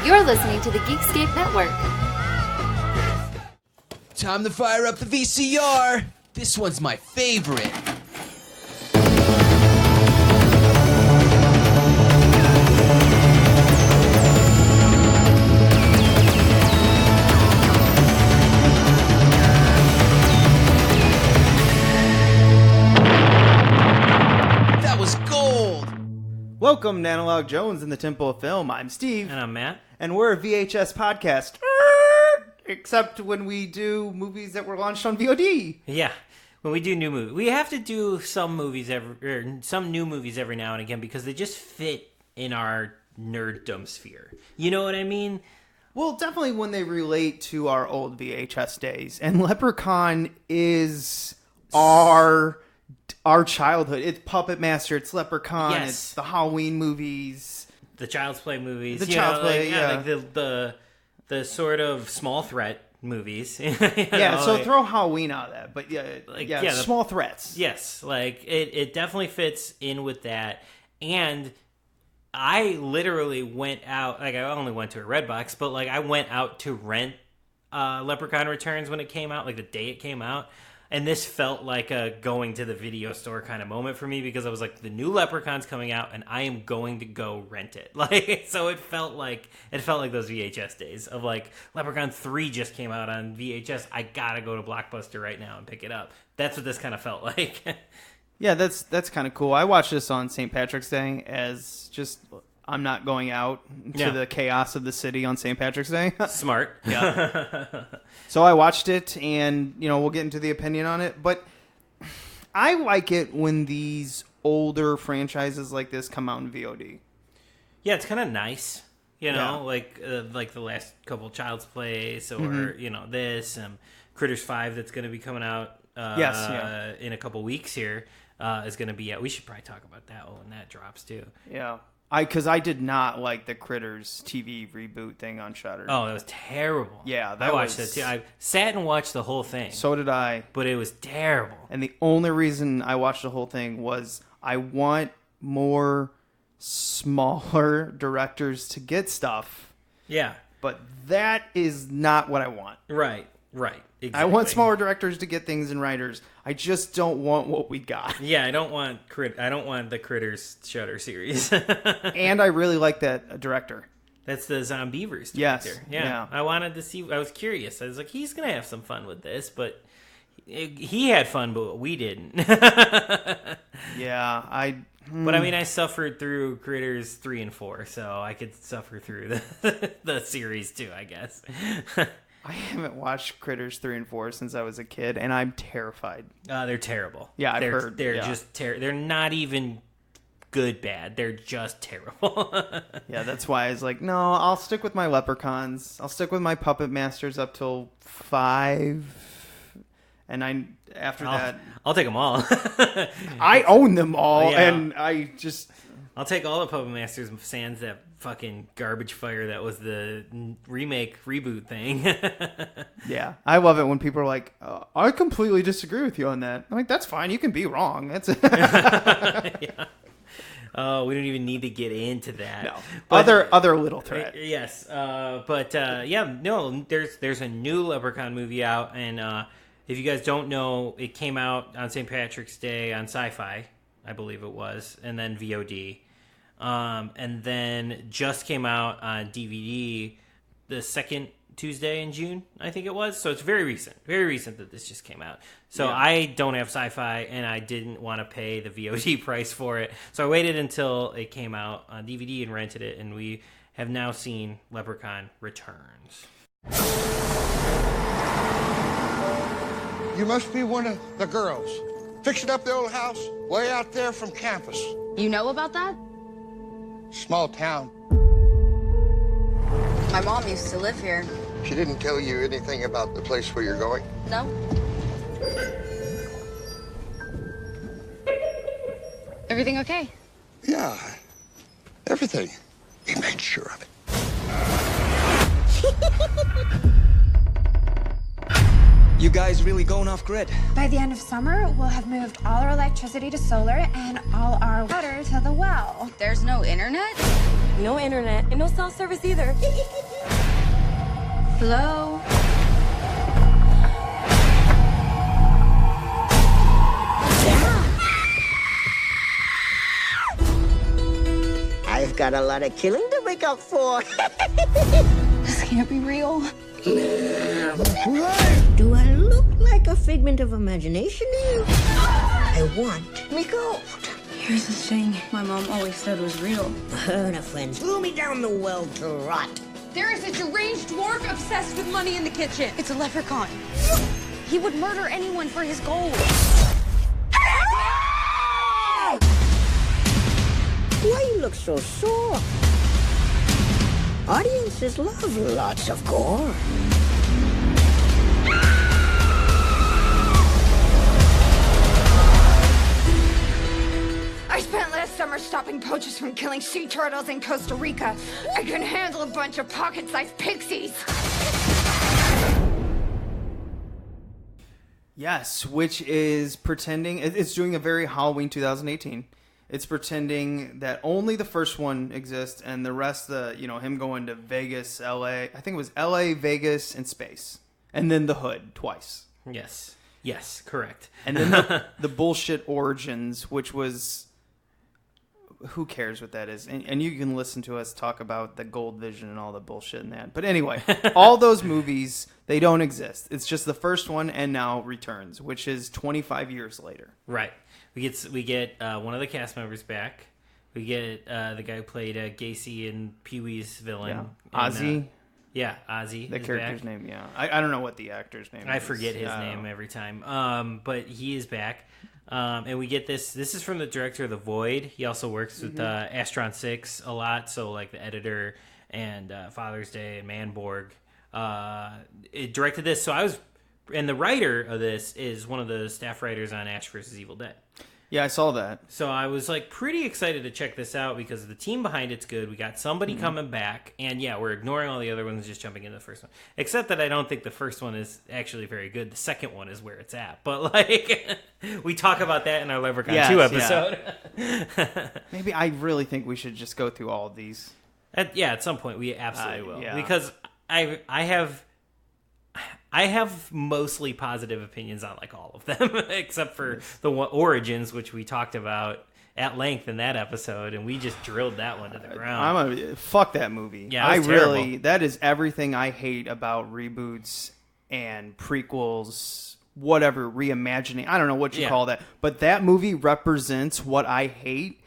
You're listening to the Geekscape Network. Time to fire up the VCR. This one's my favorite. That was gold. Welcome to Analog Jones in the Temple of Film. I'm Steve. And I'm Matt. And we're a VHS podcast. Except when we do movies that were launched on VOD. Yeah, when we do new movies. We have to do some new movies every now and again because they just fit in our nerddom sphere. You know what I mean? Well, definitely when they relate to our old VHS days. And Leprechaun is our childhood. It's Puppet Master, it's Leprechaun, Yes. It's the Halloween movies. The Child's Play movies. The Child's Play, yeah. Like the sort of small threat movies. So throw Halloween out of that. But small threats. Yes, like it definitely fits in with that. And I literally went out, like I only went to a Redbox, but like I went out to rent Leprechaun Returns when it came out, like the day it came out. And this felt like a going to the video store kind of moment for me because I was like, the new Leprechaun's coming out and I am going to go rent it. Like, so it felt like those VHS days of like Leprechaun 3 just came out on VHS. I gotta go to Blockbuster right now and pick it up. That's what this kind of felt like. Yeah, that's kind of cool. I watched this on St. Patrick's Day as just I'm not going out to the chaos of the city on St. Patrick's Day. Smart. Yeah. So I watched it, and we'll get into the opinion on it. But I like it when these older franchises like this come out in VOD. Yeah, it's kind of nice. Like the last couple Child's Plays or this Critters 5 that's going to be coming out in a couple weeks here is going to be out. We should probably talk about that when that drops too. Yeah. Because I did not like the Critters TV reboot thing on Shudder. Oh, that was terrible. Yeah, I watched that too. I sat and watched the whole thing. So did I. But it was terrible. And the only reason I watched the whole thing was I want more smaller directors to get stuff. Yeah. But that is not what I want. Right. Exactly. I want smaller directors to get things and writers. I just don't want what we got. Yeah, I don't want the Critters Shudder series. And I really like that director. That's the Zombievers director. Yes. Yeah. I wanted to see. I was curious. I was like, he's gonna have some fun with this, but he had fun, but we didn't. Yeah, But I mean, I suffered through Critters 3 and 4, so I could suffer through the series too, I guess. I haven't watched Critters 3 and 4 since I was a kid, and I'm terrified. They're terrible. Yeah, I've heard. They're just terrible. They're not even good bad. They're just terrible. Yeah, that's why I was like, no, I'll stick with my Leprechauns. I'll stick with my Puppet Masters up till 5. And after that... I'll take them all. I own them all, yeah. And I'll take all the Puppet Masters sans that fucking garbage fire that was the reboot thing. Yeah, I love it when people are like, I completely disagree with you on that. I'm like, that's fine. You can be wrong. That's Yeah. Oh, we don't even need to get into that. No. But, other little threat. Yes. There's a new Leprechaun movie out, and if you guys don't know, it came out on St. Patrick's Day on Sci-Fi, I believe it was, and then VOD. And then just came out on DVD the second Tuesday in June, I think it was. So it's very recent that this just came out. So yeah. I don't have Sci-Fi, and I didn't want to pay the VOD price for it. So I waited until it came out on DVD and rented it, and we have now seen Leprechaun Returns. You must be one of the girls fixing up the old house way out there from campus. You know about that? Small town. My mom used to live here. She didn't tell you anything about the place where you're going? No? Everything okay? Yeah, everything. We made sure of it. You guys really going off grid? By the end of summer, we'll have moved all our electricity to solar and all our water to the well. There's no internet? No internet, and no cell service either. Hello? I've got a lot of killing to make up for. This can't be real. Do I look like a figment of imagination to you? I want me gold. Here's the thing my mom always said was real. Her and her friends threw me down the well to rot. There is a deranged dwarf obsessed with money in the kitchen. It's a leprechaun. He would murder anyone for his gold. Why you look so sore? Audiences love lots of gore. I spent last summer stopping poachers from killing sea turtles in Costa Rica. I can handle a bunch of pocket-sized pixies. Yes, which is pretending it's doing a very Halloween 2018. It's pretending that only the first one exists and the rest, him going to Vegas, LA. I think it was LA, Vegas, and space, and then the hood twice. Yes, correct. And then the bullshit origins, which was, who cares what that is? And you can listen to us talk about the gold vision and all the bullshit in that. But anyway, all those movies, they don't exist. It's just the first one and now Returns, which is 25 years later. Right. We get one of the cast members back. We get the guy who played Gacy in Pee-wee's villain. Yeah. Ozzy. Ozzy. The character's back. name, yeah. I don't know what the actor's name is. I forget his name every time. But he is back. And we get this. This is from the director of The Void. He also works with Astron 6 a lot. So, like, the editor and Father's Day and Manborg. It directed this. So I was... And the writer of this is one of the staff writers on Ash vs. Evil Dead. Yeah, I saw that. So I was like pretty excited to check this out because the team behind it's good. We got somebody coming back, and yeah, we're ignoring all the other ones, just jumping into the first one. Except that I don't think the first one is actually very good. The second one is where it's at. But like, we talk about that in our Leprechaun 2 episode. Yeah. Maybe I really think we should just go through all of these. At some point we absolutely will, yeah. because I have mostly positive opinions on like all of them, except for the Origins, which we talked about at length in that episode, and we just drilled that one to the ground. Fuck that movie. Yeah, it was terrible. That is everything I hate about reboots and prequels, whatever, reimagining. I don't know what you call that, but that movie represents what I hate.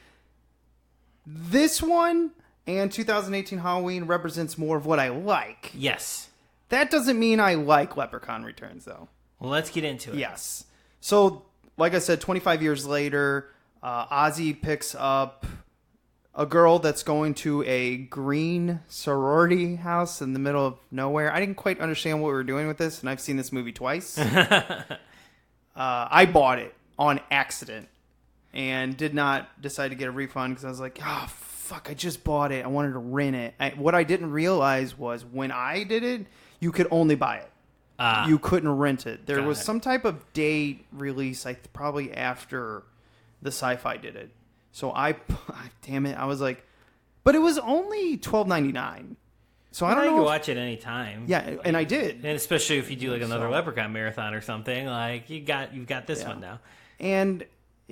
This one and 2018 Halloween represents more of what I like. Yes. That doesn't mean I like Leprechaun Returns, though. Well, let's get into it. Yes. So, like I said, 25 years later, Ozzy picks up a girl that's going to a green sorority house in the middle of nowhere. I didn't quite understand what we were doing with this, and I've seen this movie twice. I bought it on accident and did not decide to get a refund because I was like, oh, fuck, I just bought it. I wanted to rent it. What I didn't realize was when I did it, you could only buy it. You couldn't rent it. There was some type of date release, probably after the Sci-Fi did it. So damn it, I was like, but it was only $12.99. So I don't know. You can watch it anytime. Yeah, and I did. And especially if you do like another Leprechaun marathon or something, like you've got this one now. And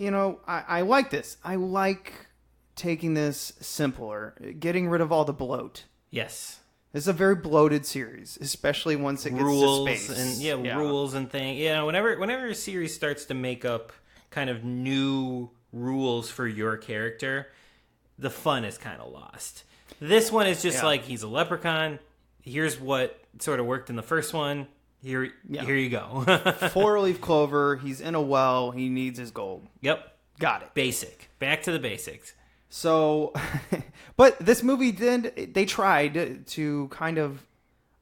I like this. I like taking this simpler, getting rid of all the bloat. Yes. It's a very bloated series, especially once it gets to space. Rules and things. Yeah, whenever a series starts to make up kind of new rules for your character, the fun is kind of lost. This one is just like, he's a leprechaun. Here's what sort of worked in the first one. Here you go. 4-leaf clover. He's in a well. He needs his gold. Yep. Got it. Basic. Back to the basics. So, but this movie they tried to kind of,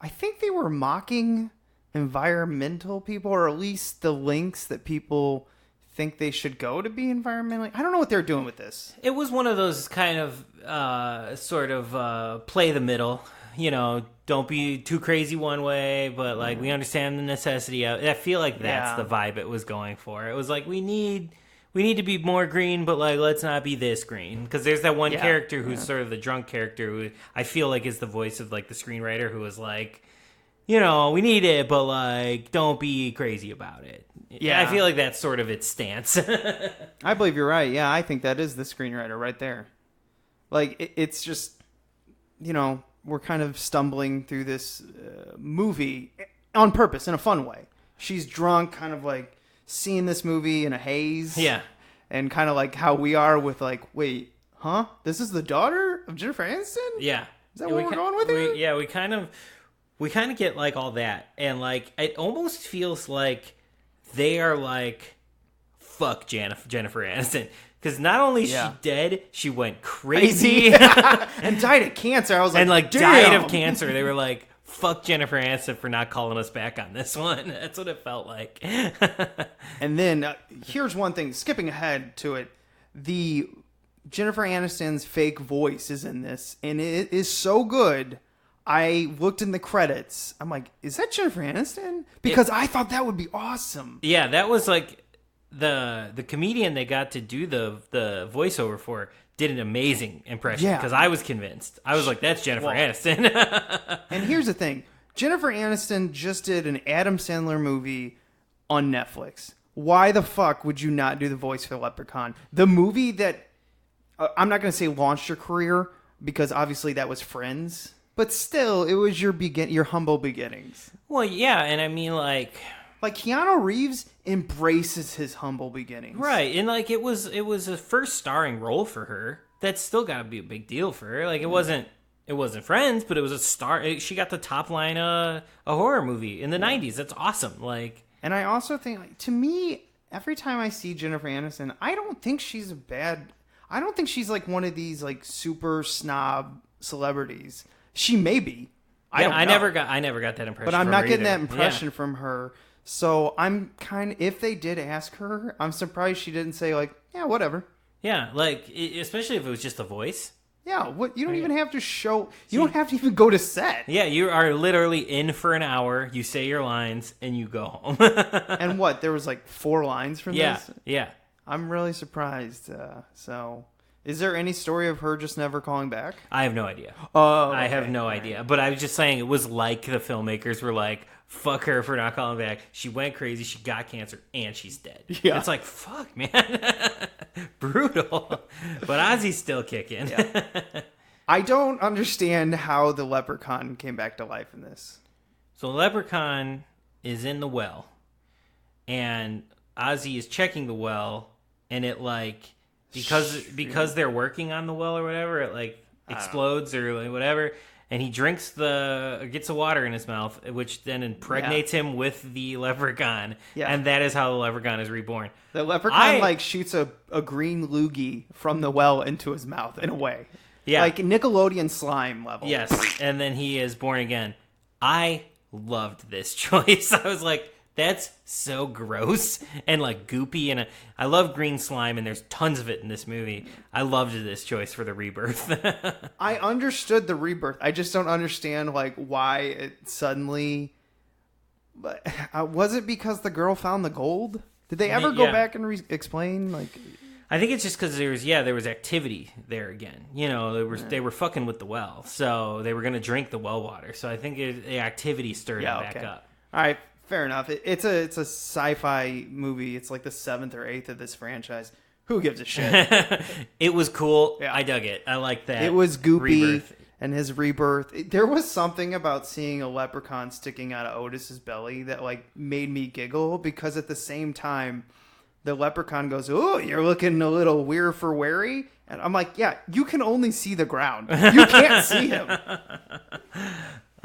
I think they were mocking environmental people, or at least the links that people think they should go to be environmentally. I don't know what they're doing with this. It was one of those kind of play the middle, don't be too crazy one way, but we understand the necessity of it. I feel like that's the vibe it was going for. It was like, we need we need to be more green, but like let's not be this green, because there's that one character who's sort of the drunk character who I feel like is the voice of like the screenwriter who was like, you know, we need it, but like don't be crazy about it. Yeah, I feel like that's sort of its stance. I believe you're right. Yeah, I think that is the screenwriter right there. Like it's just, you know, we're kind of stumbling through this movie on purpose in a fun way. She's drunk, kind of like seeing this movie in a haze. Yeah. And kind of like how we are with like, wait, huh? This is the daughter of Jennifer Aniston? Yeah. Is that where we're going with it? Yeah, we kind of get like all that. And like, it almost feels like they are like, fuck Jennifer Aniston. Because not only is she dead, she went crazy. And died of cancer. I was like, and like damn. died of cancer. They were like, fuck Jennifer Aniston for not calling us back on this one. That's what it felt like. And then here's one thing, skipping ahead to it. The Jennifer Aniston's fake voice is in this, and it is so good. I looked in the credits. I'm like, is that Jennifer Aniston? Because I thought that would be awesome. Yeah, that was like the comedian they got to do the voiceover for did an amazing impression, because I was convinced. I was like, that's Jennifer Aniston. And here's the thing. Jennifer Aniston just did an Adam Sandler movie on Netflix. Why the fuck would you not do the voice for Leprechaun? The movie that, I'm not going to say launched your career, because obviously that was Friends. But still, it was your humble beginnings. Well, yeah, and I mean, like Keanu Reeves embraces his humble beginnings, right? And like it was a first starring role for her. That's still got to be a big deal for her. Like it wasn't Friends, but it was a star. She got the top line a horror movie in the '90s. That's awesome. Like, and I also think, like, to me, every time I see Jennifer Aniston, I don't think she's like one of these like super snob celebrities. She may be. I never got that impression. But I'm not getting that impression from her. So I'm if they did ask her, I'm surprised she didn't say like, yeah, whatever. Yeah, like especially if it was just a voice. Yeah, what you don't even have to show. You don't have to even go to set. Yeah, you are literally in for an hour. You say your lines and you go home. And what? There was like 4 lines from this. Yeah. I'm really surprised. So. Is there any story of her just never calling back? I have no idea. Oh, okay. I have no idea. But I was just saying it was like the filmmakers were like, fuck her for not calling back. She went crazy. She got cancer and she's dead. Yeah. It's like, fuck, man. Brutal. But Ozzy's still kicking. Yeah. I don't understand how the leprechaun came back to life in this. So the leprechaun is in the well. And Ozzy is checking the well. And it like... Because they're working on the well or whatever, it like explodes or like whatever, and he gets the water in his mouth, which then impregnates him with the leprechaun, and that is how the leprechaun is reborn. The leprechaun shoots a green loogie from the well into his mouth in a way, like Nickelodeon slime level. Yes, and then he is born again. I loved this choice. I was like, that's so gross and like goopy, and I love green slime, and there's tons of it in this movie. I loved this choice for the rebirth. I understood the rebirth. I just don't understand like why it suddenly. But was it because the girl found the gold? Did they ever go back and explain like? I think it's just because there was activity there again. You know, they were fucking with the well, so they were gonna drink the well water. So I think the activity stirred it back up. All right. Fair enough. It's a sci-fi movie. It's like the 7th or 8th of this franchise. Who gives a shit? It was cool. Yeah. I dug it. I like that. It was goopy. Rebirth. And his rebirth. There was something about seeing a leprechaun sticking out of Otis's belly that like made me giggle, because at the same time, the leprechaun goes, "Oh, you're looking a little weird for wary," and I'm like, "Yeah, you can only see the ground. You can't see him."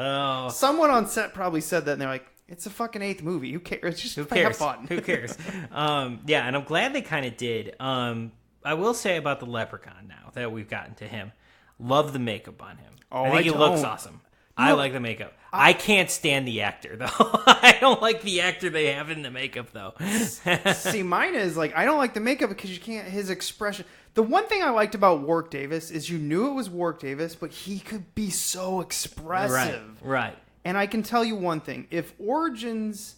Oh, someone on set probably said that, and they're like, it's a fucking 8th movie. Who cares? Just have fun. Who cares? Yeah, and I'm glad they kind of did. I will say about the leprechaun now that we've gotten to him. Love the makeup on him. Oh, I think he looks awesome. I like the makeup. I can't stand the actor, though. I don't like the actor they have in the makeup, though. See, mine is like, I don't like the makeup because you can't, his expression. The one thing I liked about Warwick Davis is you knew it was Warwick Davis, but he could be so expressive. Right. And I can tell you one thing. If Origins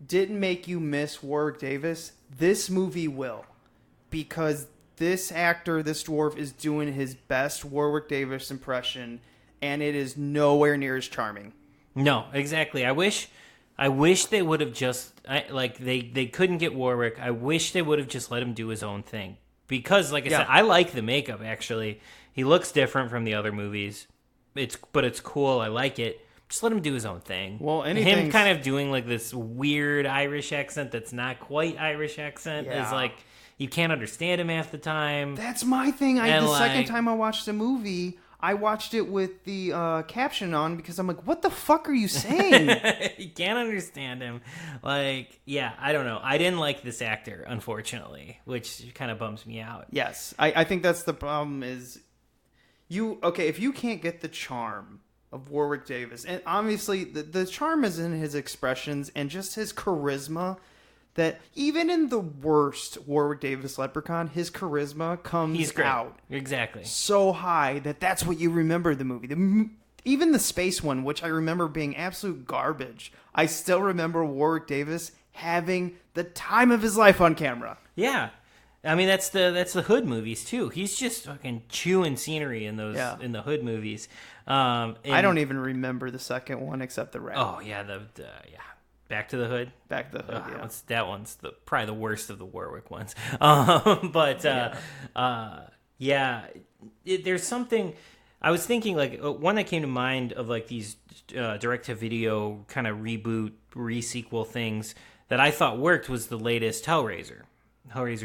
didn't make you miss Warwick Davis, this movie will. because this actor, this dwarf, is doing his best Warwick Davis impression, and it is nowhere near as charming. No, exactly. I wish they would have just they couldn't get Warwick. I wish they would have just let him do his own thing, because like I said, I like the makeup. Actually, he looks different from the other movies. It's cool. I like it. Just let him do his own thing. Well, him kind of doing like this weird Irish accent that's not quite Irish accent is like you can't understand him half the time. That's my thing. The second time I watched the movie, I watched it with the caption on because I'm like, what the fuck are you saying? You can't understand him. Like, yeah, I don't know. I didn't like this actor, unfortunately, which kind of bums me out. Yes, I think that's the problem is if you can't get the charm of Warwick Davis, and obviously the charm is in his expressions and just his charisma, that even in the worst Warwick Davis Leprechaun, his charisma comes out exactly so high that's what you remember the movie. Even the space one, which I remember being absolute garbage, I still remember Warwick Davis having the time of his life on camera. Yeah. I mean, that's the Hood movies too. He's just fucking chewing scenery in those in the Hood movies. I don't even remember the second one except the rat. Oh yeah, Back to the Hood. Back to the Hood. That one's probably the worst of the Warwick ones. There's something. I was thinking like one that came to mind of like these direct to video kind of reboot re-sequel things that I thought worked was the latest Hellraiser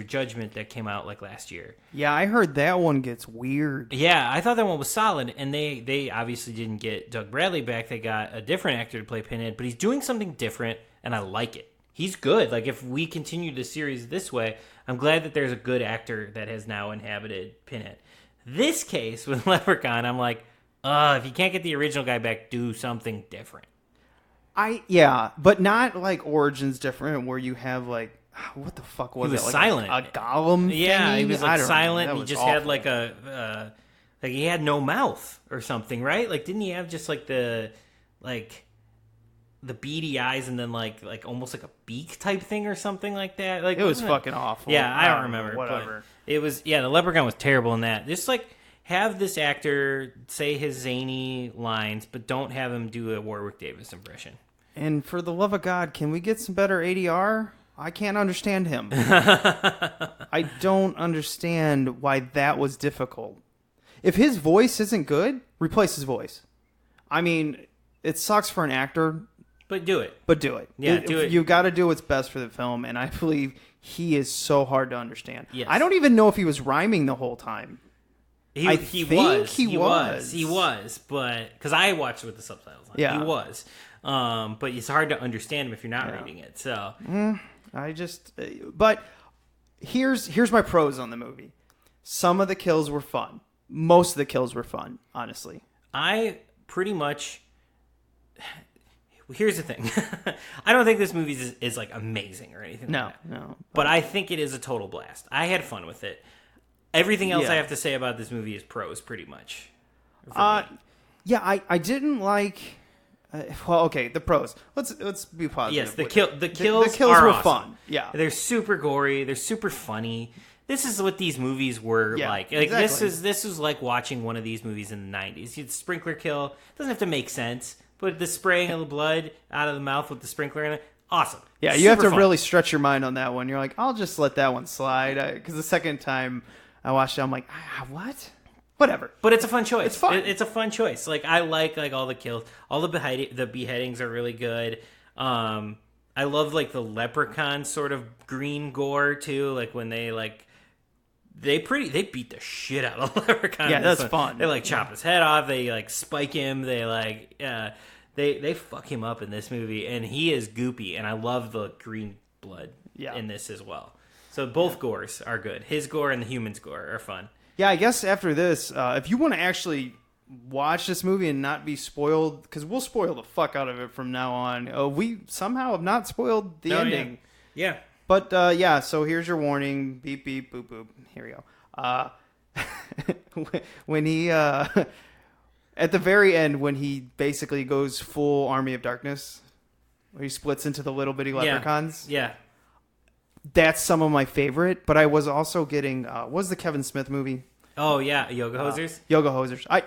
Judgment that came out like last year. Yeah, I heard that one gets weird. Yeah, I thought that one was solid, and they obviously didn't get Doug Bradley back. They got a different actor to play Pinhead, but he's doing something different, and I like it. He's good. Like, if we continue the series this way, I'm glad that there's a good actor that has now inhabited Pinhead. This case with Leprechaun, I'm like, if you can't get the original guy back, do something different. But not like Origins different, where you have like, what the fuck was it? He was like silent. A golem thing? Yeah, he was like silent. He just awful. had like like he had no mouth or something, right? Like, didn't he have just like the beady eyes and then like almost like a beak type thing or something like that? Like, it was fucking awful. Yeah, I don't remember. Whatever. It was, the Leprechaun was terrible in that. Just like have this actor say his zany lines, but don't have him do a Warwick Davis impression. And for the love of God, can we get some better ADR? I can't understand him. I don't understand why that was difficult. If his voice isn't good, replace his voice. I mean, it sucks for an actor. But do it. Yeah, do it. You got to do what's best for the film, and I believe he is so hard to understand. Yes. I don't even know if he was rhyming the whole time. He was, but because I watched it with the subtitles on. Yeah. He was. But it's hard to understand him if you're not reading it. So but here's my pros on the movie. Some of the kills were fun. Most of the kills were fun, honestly. I pretty much. Here's the thing. I don't think this movie is like amazing or anything. No. But I think it is a total blast. I had fun with it. Everything else I have to say about this movie is pros, pretty much. I didn't like. The pros. Let's be positive. Yes, the kills were awesome. fun. Yeah, they're super gory. They're super funny. This is what these movies were like. Like exactly. This is like watching one of these movies in the 90s. The sprinkler kill doesn't have to make sense, but the spraying of the blood out of the mouth with the sprinkler in it, awesome. Yeah, you have to really stretch your mind on that one. You're like, I'll just let that one slide. Because the second time I watched it, I'm like, what? Whatever. But it's a fun choice. It's fun. It's a fun choice. Like, I like all the kills. All the beheadings are really good. I love like the leprechaun sort of green gore too. Like when they beat the shit out of leprechaun. Yeah, that's fun. They like chop his head off. They like spike him. They like they fuck him up in this movie, and he is goopy. And I love the green blood in this as well. So both gores are good. His gore and the human's gore are fun. Yeah, I guess after this, if you want to actually watch this movie and not be spoiled, because we'll spoil the fuck out of it from now on. We somehow have not spoiled the ending. Yeah. But, so here's your warning. Beep, beep, boop, boop. Here we go. When he, at the very end, when he basically goes full Army of Darkness, where he splits into the little bitty leprechauns. Yeah. that's some of my favorite. But I was also getting what was the Kevin Smith movie? Oh yeah, Yoga Hosers. Yoga Hosers. I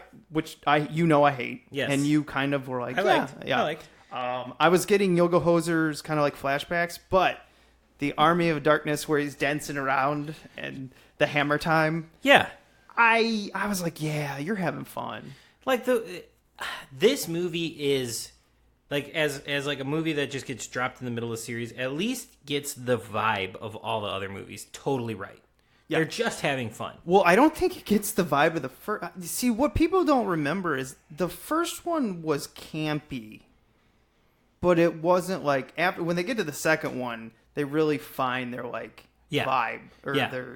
hate. Yes. And you kind of were like, I yeah. liked. I was getting Yoga Hosers kind of like flashbacks, but the Army of Darkness where he's dancing around and the Hammer Time. Yeah. I was like, yeah, you're having fun. Like this movie is like as like a movie that just gets dropped in the middle of the series, at least gets the vibe of all the other movies totally right. Yeah. They're just having fun. Well, I don't think it gets the vibe of the first. See, what people don't remember is the first one was campy, but it wasn't like after when they get to the second one, they really find their like vibe or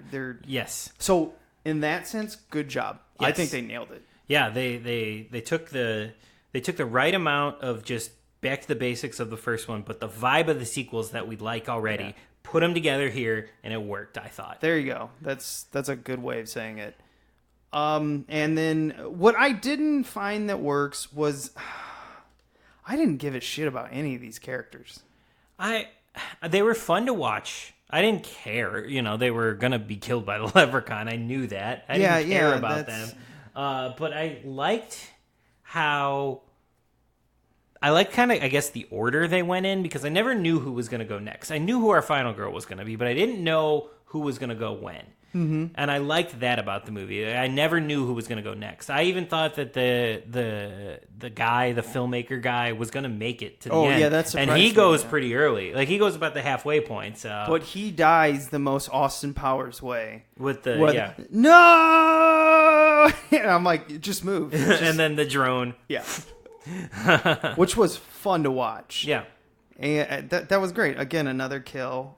their yes. So in that sense, good job. Yes. I think they nailed it. Yeah, they took the right amount of just back to the basics of the first one, but the vibe of the sequels that we like already, put them together here, and it worked, I thought. There you go. That's a good way of saying it. And then what I didn't find that works was I didn't give a shit about any of these characters. They were fun to watch. I didn't care. You know, they were going to be killed by the leprechaun. I knew that. I didn't care about them. But I liked how... I like kind of, I guess, the order they went in, because I never knew who was going to go next. I knew who our final girl was going to be, but I didn't know who was going to go when. Mm-hmm. And I liked that about the movie. I never knew who was going to go next. I even thought that the guy, the filmmaker guy, was going to make it to the end. Yeah, that's surprising. And he goes pretty early. Like, he goes about the halfway point. So. But he dies the most Austin Powers way. With the, No! And I'm like, just move. And then the drone. Yeah. Which was fun to watch. Yeah. And that was great. Again, another kill.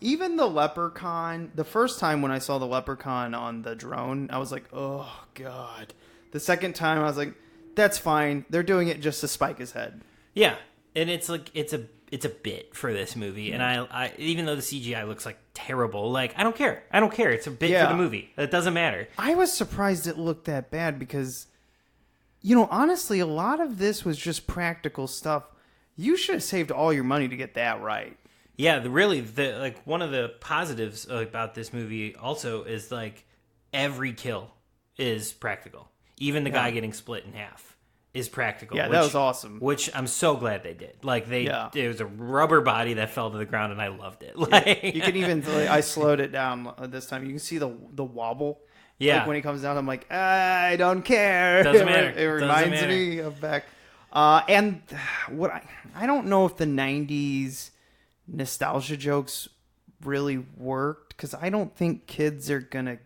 Even the leprechaun, the first time when I saw the leprechaun on the drone, I was like, oh, God. The second time, I was like, that's fine. They're doing it just to spike his head. Yeah. And it's like, it's a bit for this movie. And I even though the CGI looks like terrible, like, I don't care. It's a bit for the movie. It doesn't matter. I was surprised it looked that bad because... You know, honestly, a lot of this was just practical stuff. You should have saved all your money to get that right. Yeah, really, like one of the positives about this movie also is like every kill is practical. Even the guy getting split in half is practical. Yeah, that was awesome. Which I'm so glad they did. Like it was a rubber body that fell to the ground, and I loved it. Like, you can even I slowed it down this time. You can see the wobble. Yeah. Like when he comes down, I'm like, I don't care. Doesn't matter. It reminds me of back. And what I don't know if the 90s nostalgia jokes really worked, because I don't think kids are going to...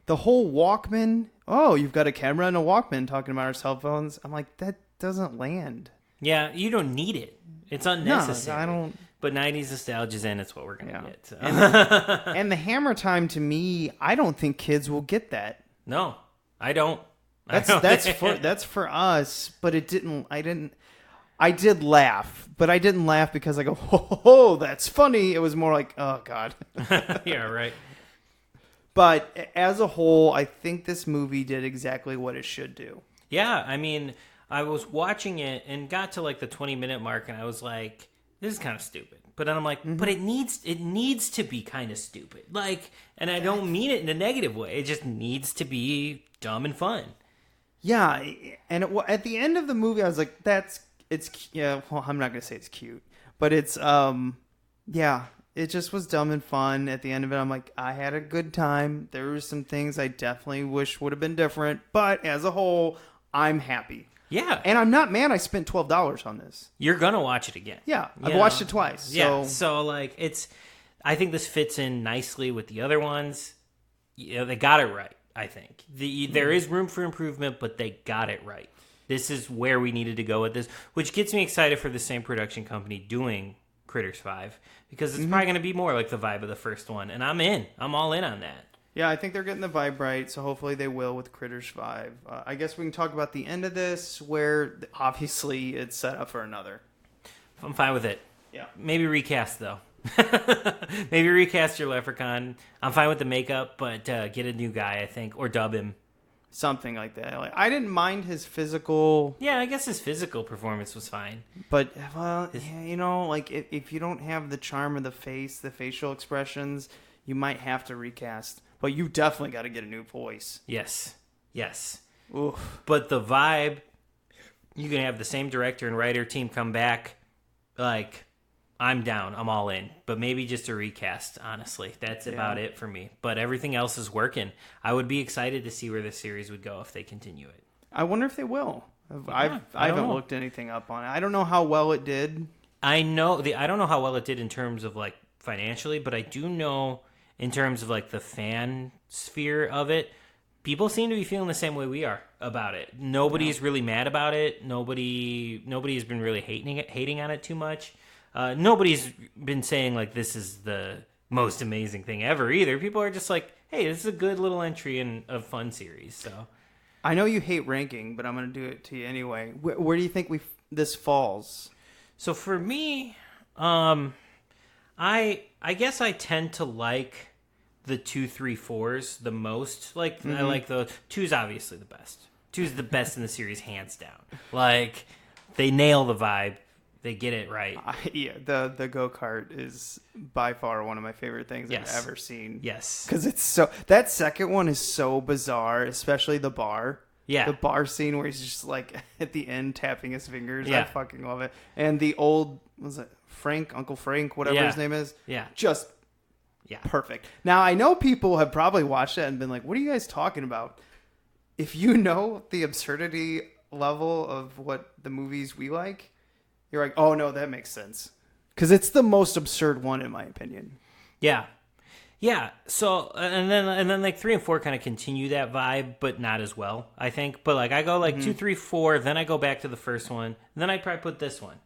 The whole Walkman, oh, you've got a camera and a Walkman talking about our cell phones. I'm like, that doesn't land. Yeah, you don't need it. It's unnecessary. No, I don't... But 90s nostalgia's in, it's what we're going to get. So. And the Hammer Time, to me, I don't think kids will get that. No, I don't. That's for us, but it didn't. I did laugh, but I didn't laugh because I go, oh, that's funny. It was more like, oh, God. Yeah, right. But as a whole, I think this movie did exactly what it should do. Yeah, I mean, I was watching it and got to like the 20-minute mark, and I was like, this is kind of stupid. But then I'm like, but it needs to be kind of stupid. Like, and I don't mean it in a negative way. It just needs to be dumb and fun. Yeah, and at the end of the movie, I was like, yeah, well, I'm not going to say it's cute, but it's, yeah, it just was dumb and fun. At the end of it, I'm like, I had a good time. There were some things I definitely wish would have been different, but as a whole, I'm happy. Yeah. And I'm not mad I spent $12 on this. You're going to watch it again. Yeah. I've watched it twice. Yeah. So like, I think this fits in nicely with the other ones. You know, they got it right, I think. There is room for improvement, but they got it right. This is where we needed to go with this, which gets me excited for the same production company doing Critters 5, because it's probably going to be more like the vibe of the first one. And I'm in. I'm all in on that. Yeah, I think they're getting the vibe right, so hopefully they will with Critters 5. I guess we can talk about the end of this, where obviously it's set up for another. I'm fine with it. Yeah. Maybe recast, though. Maybe recast your Leprechaun. I'm fine with the makeup, but get a new guy, I think, or dub him. something like that. Like, I didn't mind his physical. Yeah, I guess his physical performance was fine. But, well, yeah, like, if you don't have the charm of the face, the facial expressions, you might have to recast. But you definitely got to get a new voice. Yes. Oof. But the vibe, you can have the same director and writer team come back. Like, I'm down. I'm all in. But maybe just a recast, honestly. That's about it for me. But everything else is working. I would be excited to see where the series would go if they continue it. I wonder if they will. I haven't looked anything up on it. I don't know how well it did. I don't know how well it did in terms of, like, financially, but I do know in terms of, like, the fan sphere of it, people seem to be feeling the same way we are about it. Nobody's really mad about it. Nobody has been really hating on it too much. Nobody's been saying, like, this is the most amazing thing ever either. People are just like, hey, this is a good little entry in a fun series. So I know you hate ranking, but I'm going to do it to you anyway. Where do you think this falls? So for me, I guess I tend to like the 2, 3, 4s the most. Like, I like the 2's obviously the best. 2's the best in the series, hands down. Like, they nail the vibe. They get it right. The go-kart is by far one of my favorite things I've ever seen. Yes. Because that second one is so bizarre, especially the bar. Yeah. The bar scene where he's just like at the end tapping his fingers. Yeah. I fucking love it. And the old, was it Uncle Frank, whatever his name is? Yeah. Just perfect. Now, I know people have probably watched it and been like, what are you guys talking about? If you know the absurdity level of what the movies we like, you're like, oh, no, that makes sense. Because it's the most absurd one, in my opinion. Yeah. Yeah. So, and then like 3 and 4 kind of continue that vibe, but not as well, I think. But like I go like 2, 3, 4, then I go back to the first one. And then I'd probably put this one.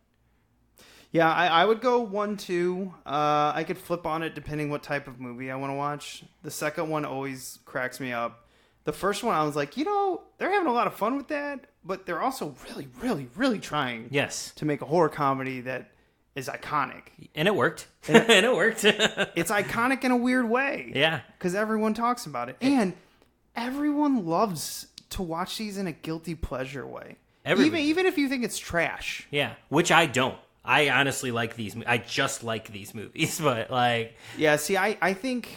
Yeah, I would go 1, 2. I could flip on it depending what type of movie I want to watch. The second one always cracks me up. The first one, I was like, they're having a lot of fun with that, but they're also really, really, really trying to make a horror comedy that is iconic. And it worked. And it worked. It's iconic in a weird way. Yeah. Because everyone talks about it. And everyone loves to watch these in a guilty pleasure way. Even if you think it's trash. Yeah, which I don't. I honestly like these. I just like these movies, but like... Yeah, see, I think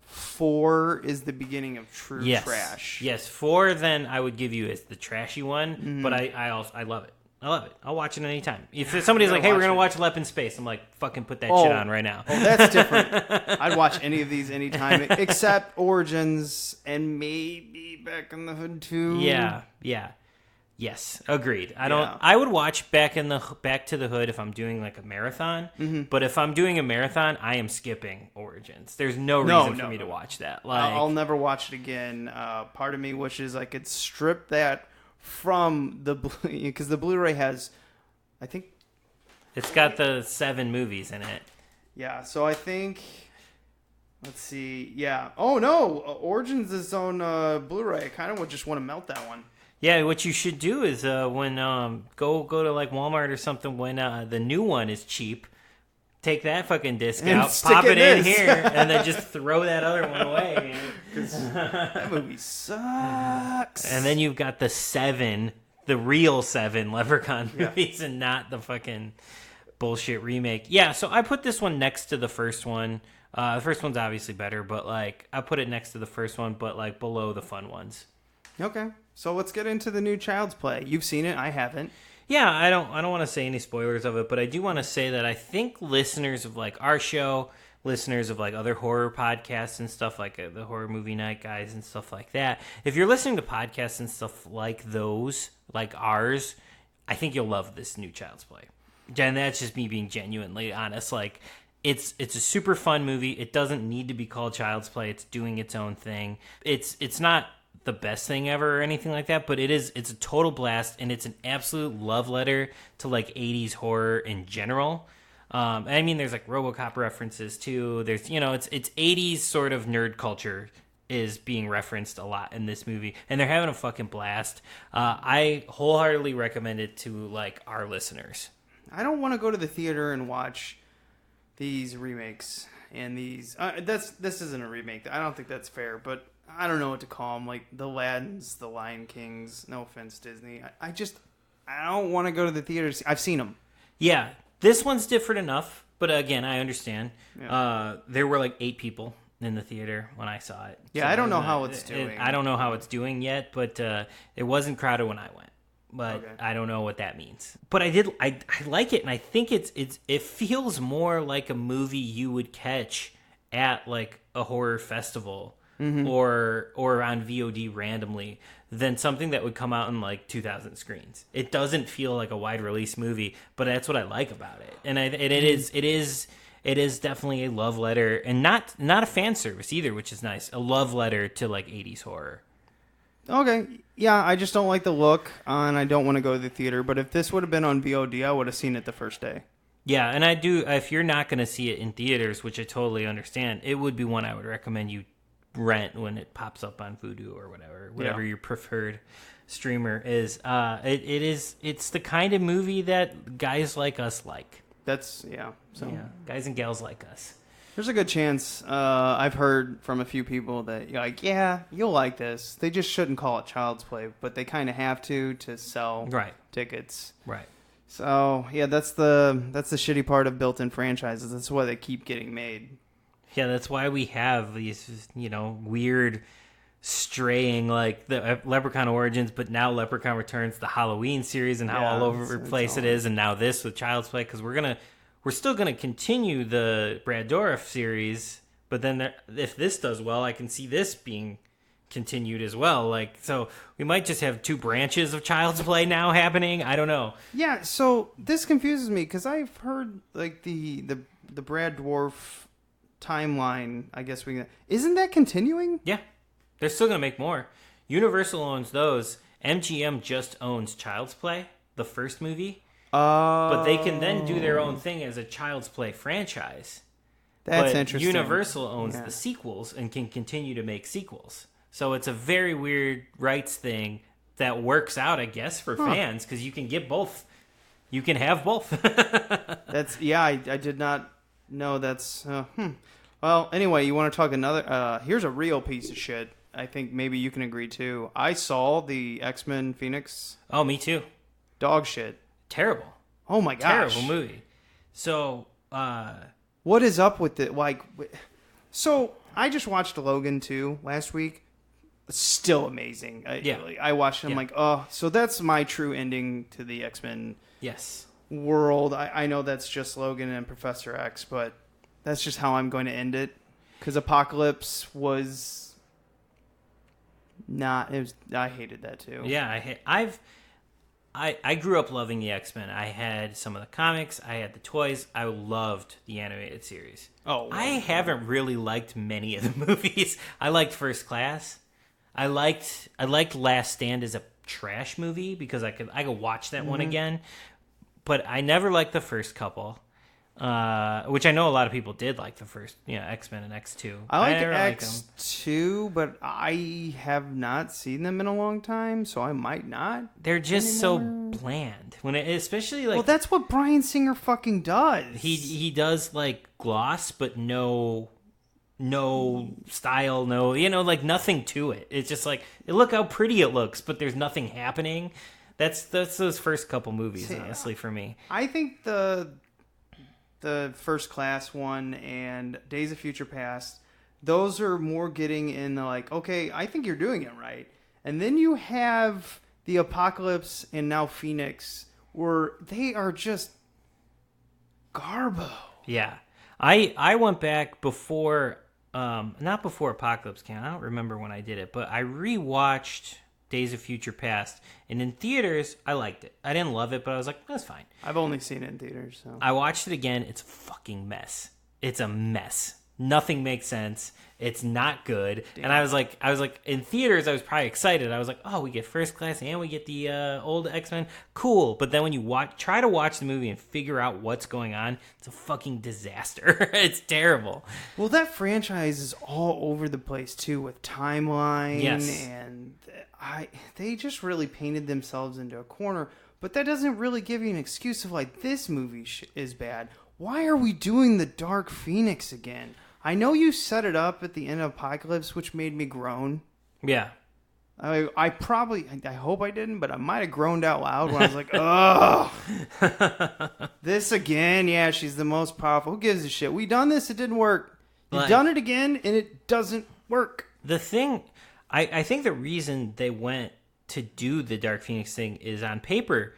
4 is the beginning of true trash. Yes, 4 then I would give you as the trashy one, but I love it. I love it. I'll watch it anytime. If somebody's like, hey, we're going to watch Lep in Space, I'm like, fucking put that shit on right now. Oh, that's different. I'd watch any of these anytime, except Origins and maybe Back in the Hood 2. Yeah. Yes, agreed. I would watch Back to the Hood if I'm doing like a marathon, but if I'm doing a marathon, I am skipping Origins. There's no reason for me to watch that. Like, I'll never watch it again. Part of me wishes I could strip that from the because the Blu-ray has, I think, it's got the 7 movies in it. Yeah, so I think, let's see, yeah. Oh no, Origins is on Blu-ray. I kind of would just want to melt that one. Yeah, what you should do is when go to like Walmart or something when the new one is cheap, take that fucking disc out, pop it in here, and then just throw that other one away. Because that movie sucks. And then you've got the real 7 Leprechaun movies, and not the fucking bullshit remake. Yeah, so I put this one next to the first one. The first one's obviously better, but like I put it next to the first one, but like below the fun ones. Okay, so let's get into the new Child's Play. You've seen it, I haven't. Yeah, I don't want to say any spoilers of it, but I do want to say that I think listeners of like our show, listeners of like other horror podcasts and stuff like the Horror Movie Night guys and stuff like that, if you're listening to podcasts and stuff like those, like ours, I think you'll love this new Child's Play. And that's just me being genuinely honest. Like, it's a super fun movie. It doesn't need to be called Child's Play. It's doing its own thing. It's not the best thing ever or anything like that, but it's a total blast, and it's an absolute love letter to like 80s horror in general. I mean, there's like RoboCop references too. There's, it's 80s sort of nerd culture is being referenced a lot in this movie, and they're having a fucking blast. I wholeheartedly recommend it to like our listeners. I don't want to go to the theater and watch these remakes and these. This isn't a remake. I don't think that's fair, but I don't know what to call them, like the Aladdins, the Lion Kings. No offense, Disney. I don't want to go to the theaters. I've seen them. Yeah, this one's different enough, but again, I understand. Yeah. There were like 8 people in the theater when I saw it. Yeah, I don't know how it's doing. I don't know how it's doing yet, but it wasn't crowded when I went. But Okay. I don't know what that means. But I like it, and I think it feels more like a movie you would catch at like a horror festival or on VOD randomly than something that would come out in like 2,000 screens. It doesn't feel like a wide release movie, but that's what I like about it. And it is definitely a love letter, and not a fan service either, which is nice. A love letter to like 80s horror. Okay, yeah, I just don't like the look, and I don't want to go to the theater. But if this would have been on VOD, I would have seen it the first day. Yeah, and I do. If you're not going to see it in theaters, which I totally understand, it would be one I would recommend you rent when it pops up on Vudu or whatever your preferred streamer is. It's the kind of movie that guys like us like. That's So guys and gals like us. there's a good chance. I've heard from a few people that you're like, yeah, you'll like this. They just shouldn't call it Child's Play, but they kind of have to sell tickets. Right. So yeah, that's the shitty part of built-in franchises. That's why they keep getting made. Yeah, that's why we have these, weird straying, like the Leprechaun Origins, but now Leprechaun Returns, the Halloween series, and how all over the place it is, and now this with Child's Play, because we're still gonna continue the Brad Dourif series, but then if this does well, I can see this being continued as well. Like, so we might just have 2 branches of Child's Play now happening. I don't know. Yeah, so this confuses me because I've heard like the Brad Dourif timeline. I guess isn't that continuing? Yeah, they're still gonna make more. Universal owns those. MGM just owns Child's Play, the first movie. But they can then do their own thing as a Child's Play franchise. That's interesting. Universal owns the sequels and can continue to make sequels. So it's a very weird rights thing that works out, I guess, for fans, because you can get both. You can have both. I did not know that's... Well, anyway, you want to talk another... here's a real piece of shit. I think maybe you can agree, too. I saw the X-Men Phoenix. Oh, me too. Dog shit. Terrible. Oh, my gosh. Terrible movie. So, what is up with it? Like, so I just watched Logan 2 last week. Still amazing. I watched it. I'm like, oh, so that's my true ending to the X-Men world. I know that's just Logan and Professor X, but that's just how I'm going to end it. Because Apocalypse was not... I hated that too. Yeah, I grew up loving the X-Men. I had some of the comics. I had the toys. I loved the animated series. Oh, wow. I haven't really liked many of the movies. I liked First Class. I liked Last Stand as a trash movie because I could watch that one again. But I never liked the first couple, which I know a lot of people did like the first, X-Men and X2. I like X2, but I have not seen them in a long time, so I might not. They're just so bland. Especially like... Well, that's what Bryan Singer fucking does. He does like gloss, but no style, like nothing to it. It's just like, look how pretty it looks, but there's nothing happening. That's those first couple movies, honestly, for me. I think the First Class one and Days of Future Past, those are more getting in the like, okay, I think you're doing it right. And then you have the Apocalypse and now Phoenix, where they are just garbo. Yeah. I went back before... not before Apocalypse came. I don't remember when I did it, but I rewatched Days of Future Past, and in theaters, I liked it. I didn't love it, but I was like, that's fine. I've only seen it in theaters, so I watched it again. It's a fucking mess. It's a mess. Nothing makes sense. It's not good. Damn. And I was like, in theaters, I was probably excited. I was like, oh, we get First Class and we get the old X-Men. Cool. But then when you try to watch the movie and figure out what's going on, it's a fucking disaster. It's terrible. Well, that franchise is all over the place, too, with timeline. Yes. And they just really painted themselves into a corner. But that doesn't really give you an excuse of, like, this movie is bad. Why are we doing the Dark Phoenix again? I know you set it up at the end of Apocalypse, which made me groan. Yeah. I probably, I hope I didn't, but I might have groaned out loud when I was like, oh, this again. Yeah, she's the most powerful. Who gives a shit? We done this. It didn't work. You've done it again, and it doesn't work. The thing, I think the reason they went to do the Dark Phoenix thing is on paper,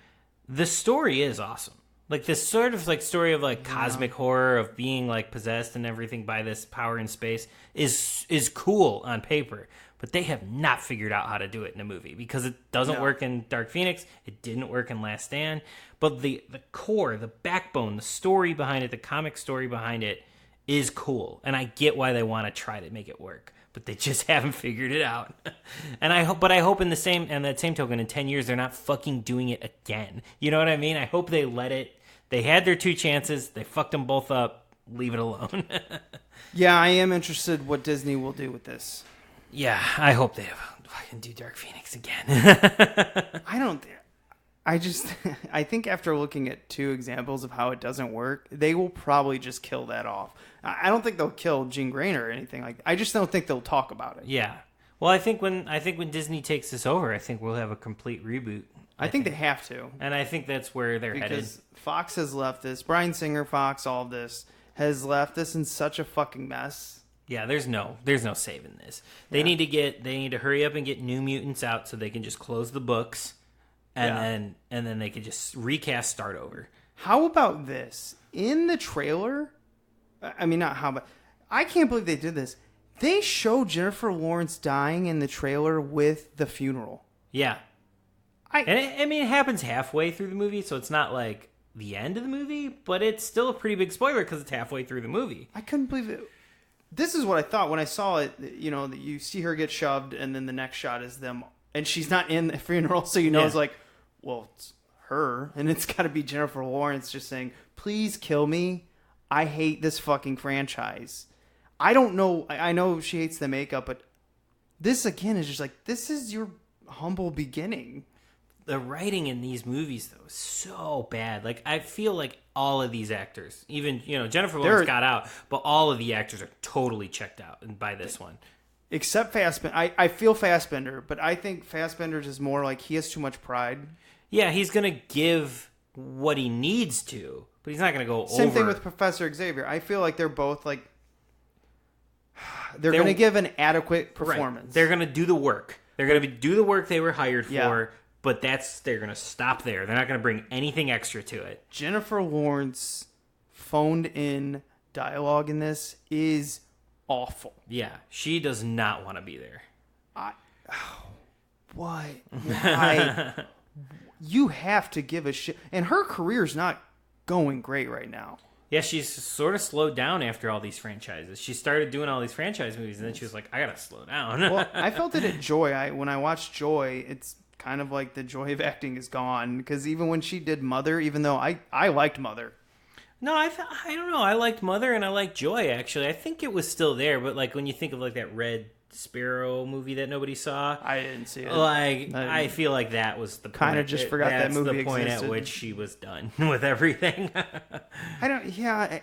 the story is awesome. Like this sort of like story of like cosmic horror of being like possessed and everything by this power in space is cool on paper. But they have not figured out how to do it in a movie because it doesn't work in Dark Phoenix. It didn't work in Last Stand. But the core, the backbone, the story behind it, the comic story behind it is cool. And I get why they want to try to make it work. But they just haven't figured it out. And I hope in that same token, in 10 years, they're not fucking doing it again. You know what I mean? I hope they let it. They had their 2 chances. They fucked them both up. Leave it alone. Yeah, I am interested what Disney will do with this. Yeah, I hope they fucking do Dark Phoenix again. I think after looking at 2 examples of how it doesn't work, they will probably just kill that off. I don't think they'll kill Jean Grey or anything like that. I just don't think they'll talk about it. Yeah. Well, I think when Disney takes this over, I think we'll have a complete reboot. I think they have to. And I think that's where they're headed. Because Fox has left this. Bryan Singer, Fox, all of this has left this in such a fucking mess. Yeah, there's no saving this. They need to hurry up and get New Mutants out so they can just close the books, and then they can just recast, start over. How about this in the trailer? I mean, not how, but I can't believe they did this. They show Jennifer Lawrence dying in the trailer with the funeral. Yeah, it happens halfway through the movie, so it's not like the end of the movie, but it's still a pretty big spoiler because it's halfway through the movie. I couldn't believe it. This is what I thought when I saw it, you know, that you see her get shoved and then the next shot is them and she's not in the funeral. So, it's like, well, it's her. And it's got to be Jennifer Lawrence just saying, please kill me. I hate this fucking franchise. I don't know. I know she hates the makeup, but this again is just like, this is your humble beginning. The writing in these movies, though, is so bad. Like, I feel like all of these actors, even, Jennifer Lawrence got out, but all of the actors are totally checked out by this one. Except Fassbender. I feel Fassbender, but I think Fassbender's is more like he has too much pride. Yeah, he's going to give what he needs to, but he's not going to go over. Same thing with Professor Xavier. I feel like they're both like, they're going to give an adequate performance. Right. They're going to do the work. They're going to do the work they were hired for. But they're going to stop there. They're not going to bring anything extra to it. Jennifer Lawrence phoned in dialogue in this is awful. Yeah, she does not want to be there. What? Why? You have to give a shit. And her career's not going great right now. Yeah, she's sort of slowed down after all these franchises. She started doing all these franchise movies, and then she was like, I got to slow down. Well, I felt it at Joy. When I watched Joy, it's kind of like the joy of acting is gone, because even when she did Mother, even though I liked Mother. No, I don't know. I liked Mother and I liked Joy, actually. I think it was still there, but like when you think of like that Red Sparrow movie that nobody saw, I didn't see it. Like I feel like that was the point. Kind of just forgot that movie the point existed. At which she was done with everything. I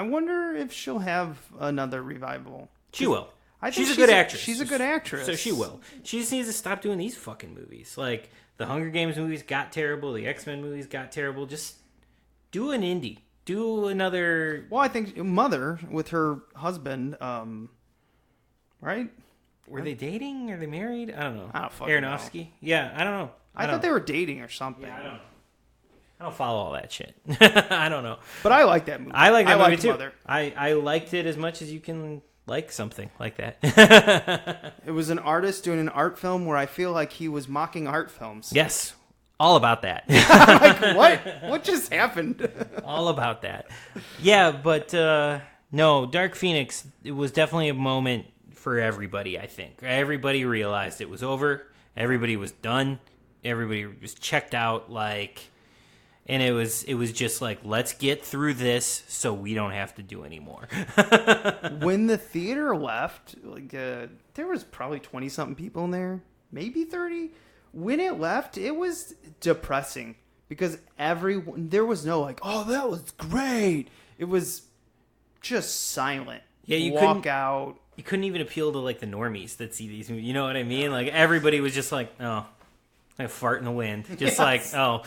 wonder if she'll have another revival. She will. She's a good actress. She's a good actress. So she will. She just needs to stop doing these fucking movies. Like, the Hunger Games movies got terrible. The X-Men movies got terrible. Just do an indie. Do another... Well, I think Mother with her husband, right? Were they dating? Are they married? I don't know. I don't fucking Aronofsky? know. Yeah, I don't know. I thought they were dating or something. Yeah, I don't know. I don't follow all that shit. I don't know. But I like that movie. I like that movie too. Mother. I liked it as much as you can... like something like that. It was an artist doing an art film where I feel like he was mocking art films. Yes. All about that. I'm like, what? What just happened? All about that. Yeah, but no, Dark Phoenix, it was definitely a moment for everybody, I think. Everybody realized it was over. Everybody was done. Everybody was checked out, like... And it was just like, let's get through this so we don't have to do anymore. When the theater left, like there was probably 20-something people in there, maybe 30. When it left, it was depressing because there was no like, oh, that was great. It was just silent. Yeah, you walk out. You couldn't even appeal to like the normies that see these movies. You know what I mean? Like everybody was just like, oh, like a fart in the wind. Just like, oh.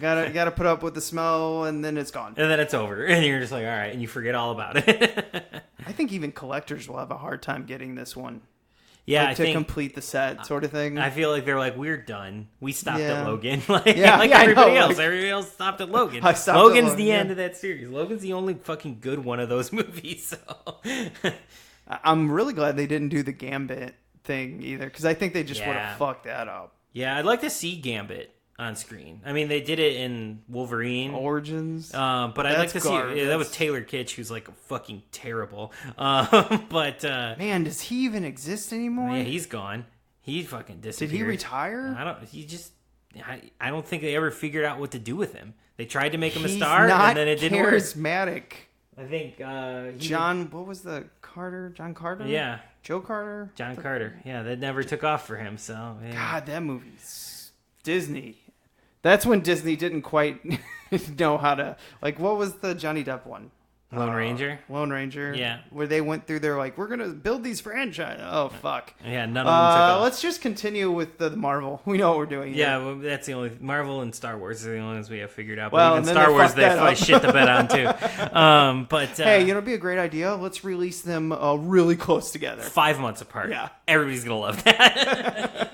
gotta put up with the smell, and then it's gone. And then it's over. And you're just like, all right. And you forget all about it. I think even collectors will have a hard time getting this one. Yeah, like, to complete the set, sort of thing. I feel like they're like, we're done. We stopped at Logan. Everybody else. Everybody else stopped at Logan. Logan's the end of that series. Logan's the only fucking good one of those movies. So. I'm really glad they didn't do the Gambit thing either, because I think they just would have fucked that up. Yeah, I'd like to see Gambit on screen. I mean, they did it in Wolverine Origins, but I'd like to see it. That was Taylor Kitsch, who's like fucking terrible. But man, does he even exist anymore? Yeah, he's gone. He fucking disappeared. Did he retire? I don't think they ever figured out what to do with him. They tried to make him a star, and then it didn't work. Charismatic. I think what was the Carter? John Carter? Yeah. Joe Carter? John Carter. Yeah, that never took off for him, so... Yeah. God, that movie's... Disney. That's when Disney didn't quite know how to... Like, what was the Johnny Depp one? Lone Ranger? Lone Ranger. Yeah. Where they went through, they're like, we're going to build these franchises. Oh, fuck. Yeah, none of them took off. Let's just continue with the Marvel. We know what we're doing here. Yeah, well, that's the only... Marvel and Star Wars are the only ones we have figured out. But well, even Star Wars, they probably shit the bed on, too. But hey, it'd be a great idea. Let's release them really close together. 5 months apart. Yeah. Everybody's going to love that.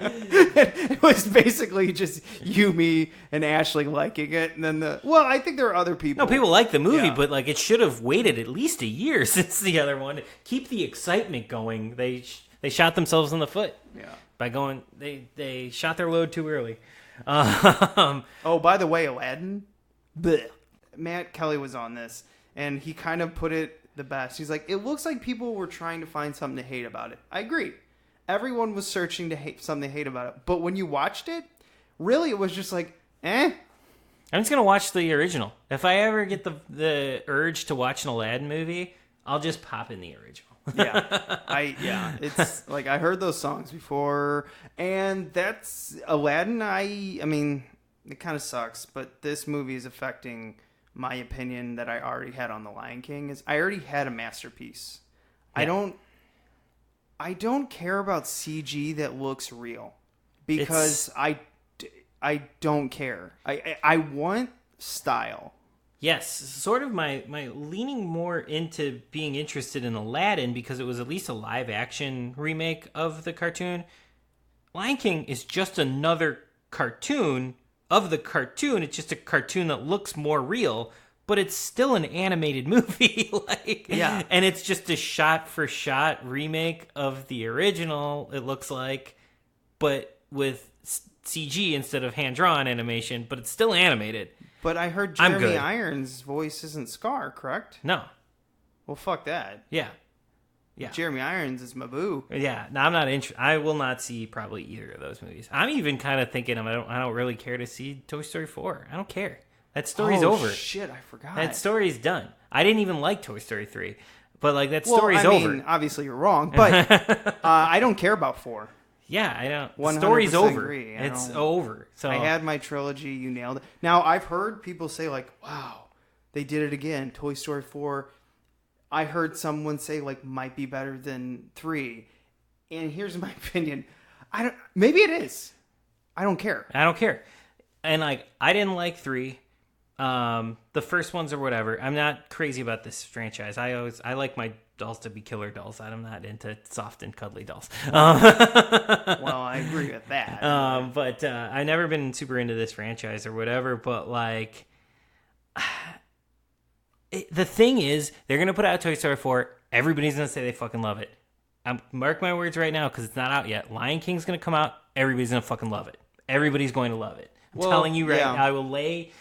It was basically just you, me, and Ashley liking it. And then I think there are other people. No, people like the movie, but like it should have waited at least a year since the other one. Keep the excitement going. They shot themselves in the foot. Yeah. By going, they shot their load too early. Oh, by the way, Aladdin. Blech. Matt Kelly was on this, and he kind of put it the best. He's like, it looks like people were trying to find something to hate about it. I agree. Everyone was searching to hate something to hate about it. But when you watched it, really it was just like, eh. I'm just going to watch the original. If I ever get the urge to watch an Aladdin movie, I'll just pop in the original. It's like I heard those songs before, and that's Aladdin. I mean, it kind of sucks, but this movie is affecting my opinion that I already had on The Lion King. Is I already had a masterpiece. Yeah. I don't care about CG that looks real because I don't care. I want style. Yes, sort of my leaning more into being interested in Aladdin because it was at least a live action remake of the cartoon. Lion King is just another cartoon of the cartoon. It's just a cartoon that looks more real, but it's still an animated movie. And it's just a shot for shot remake of the original, it looks like, but with CG instead of hand drawn animation, but it's still animated. But I heard Jeremy Irons' voice isn't Scar, correct? No. Well, fuck that. Yeah. Jeremy Irons is my boo. Yeah. No, I'm not interested. I will not see probably either of those movies. I'm even kind of thinking I don't really care to see Toy Story 4. I don't care. That story's over. Shit, I forgot. That story's done. I didn't even like Toy Story 3. But like that story's over. Obviously you're wrong, but I don't care about 4. Yeah, I don't. The story's over. It's over. So I had my trilogy. You nailed it. Now, I've heard people say, like, wow, they did it again. Toy Story 4. I heard someone say, like, might be better than 3. And here's my opinion. Maybe it is. I don't care. And, like, I didn't like 3. The first ones or whatever. I'm not crazy about this franchise. I like my dolls to be killer dolls. I'm not into soft and cuddly dolls. Well, I agree with that. But I've never been super into this franchise or whatever. But like, the thing is, they're gonna put out Toy Story 4. Everybody's gonna say they fucking love it. Mark my words right now because it's not out yet. Lion King's gonna come out. Everybody's gonna fucking love it. Everybody's going to love it. I'm telling you right now. I will lay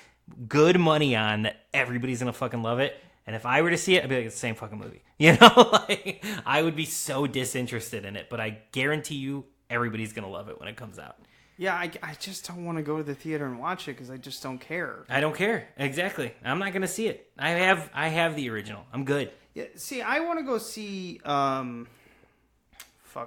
good money on that. Everybody's gonna fucking love it. And if I were to see it, I'd be like, it's the same fucking movie. You know, like, I would be so disinterested in it, but I guarantee you everybody's going to love it when it comes out. Yeah, I just don't want to go to the theater and watch it because I just don't care. I don't care. Exactly. I'm not going to see it. I have the original. I'm good. Yeah, see, I want to go see,